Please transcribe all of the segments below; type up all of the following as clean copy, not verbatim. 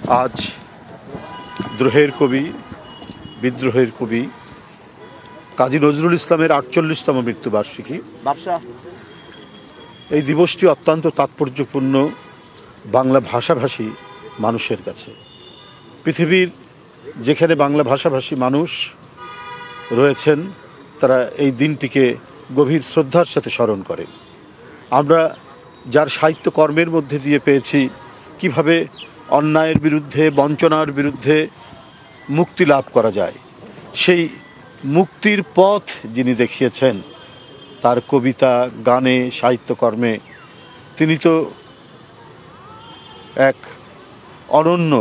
আজ দ্রোহের কবি, বিদ্রোহের কবি কাজী নজরুল ইসলামের ৪৮তম মৃত্যুবার্ষিকী। এই দিবসটি অত্যন্ত তাৎপর্যপূর্ণ বাংলা ভাষাভাষী মানুষের কাছে। পৃথিবীর যেখানে বাংলা ভাষাভাষী মানুষ রয়েছেন তারা এই দিনটিকে গভীর শ্রদ্ধার সাথে স্মরণ করেন। আমরা যার সাহিত্যকর্মের মধ্যে দিয়ে পেয়েছি কিভাবে অন্যায়ের বিরুদ্ধে, বঞ্চনার বিরুদ্ধে মুক্তি লাভ করা যায়, সেই মুক্তির পথ যিনি দেখিয়েছেন তার কবিতা, গানে, সাহিত্যকর্মে তিনি তো এক অনন্য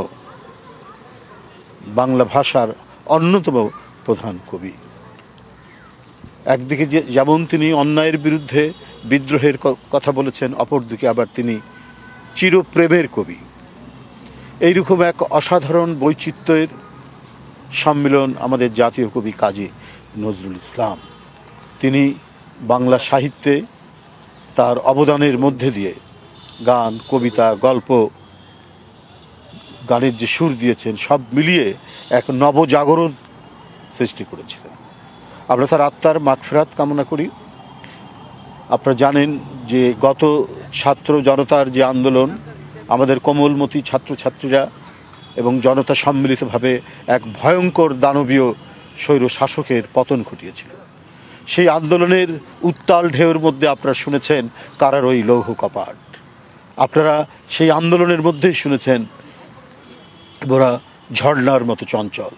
বাংলা ভাষার অন্যতম প্রধান কবি। একদিকে যেমন তিনি অন্যায়ের বিরুদ্ধে বিদ্রোহের কথা বলেছেন, অপরদিকে আবার তিনি চিরপ্রেমের কবি। এইরকম এক অসাধারণ বৈচিত্র্যের সম্মিলন আমাদের জাতীয় কবি কাজী নজরুল ইসলাম। তিনি বাংলা সাহিত্যে তার অবদানের মধ্যে দিয়ে গান, কবিতা, গল্প, গানের যে সুর দিয়েছেন সব মিলিয়ে এক নবজাগরণ সৃষ্টি করেছিলেন। আমরা তার আত্মার মাগফিরাত কামনা করি। আপনারা জানেন যে গত ছাত্র জনতার যে আন্দোলন, আমাদের কোমলমতি ছাত্রছাত্রীরা এবং জনতা সম্মিলিতভাবে এক ভয়ঙ্কর দানবীয় স্বৈর শাসকের পতন ঘটিয়েছিল। সেই আন্দোলনের উত্তাল ঢেউর মধ্যে আপনারা শুনেছেন কারার ওই লৌহ কপাট। আপনারা সেই আন্দোলনের মধ্যেই শুনেছেন ওরা ঝর্ণার মতো চঞ্চল।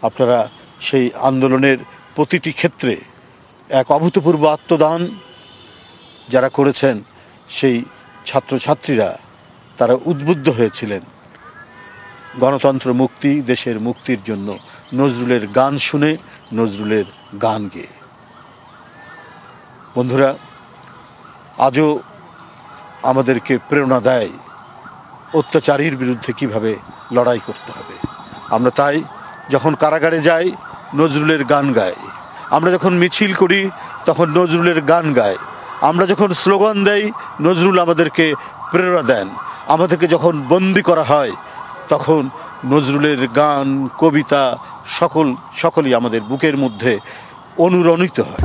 আপনারা সেই আন্দোলনের প্রতিটি ক্ষেত্রে এক অভূতপূর্ব আত্মদান যারা করেছেন, সেই ছাত্রছাত্রীরা তারা উদ্বুদ্ধ হয়েছিলেন গণতন্ত্র মুক্তি, দেশের মুক্তির জন্য নজরুলের গান শুনে, নজরুলের গান গেয়ে। বন্ধুরা, আজও আমাদেরকে প্রেরণা দেয় অত্যাচারীর বিরুদ্ধে কিভাবে লড়াই করতে হবে। আমরা তাই যখন কারাগারে যাই নজরুলের গান গাই, আমরা যখন মিছিল করি তখন নজরুলের গান গাই, আমরা যখন স্লোগান দেই নজরুল আমাদেরকে প্রেরণা দেন, আমাদেরকে যখন বন্দি করা হয় তখন নজরুলের গান, কবিতা সকলই আমাদের বুকের মধ্যে অনুরণিত হয়।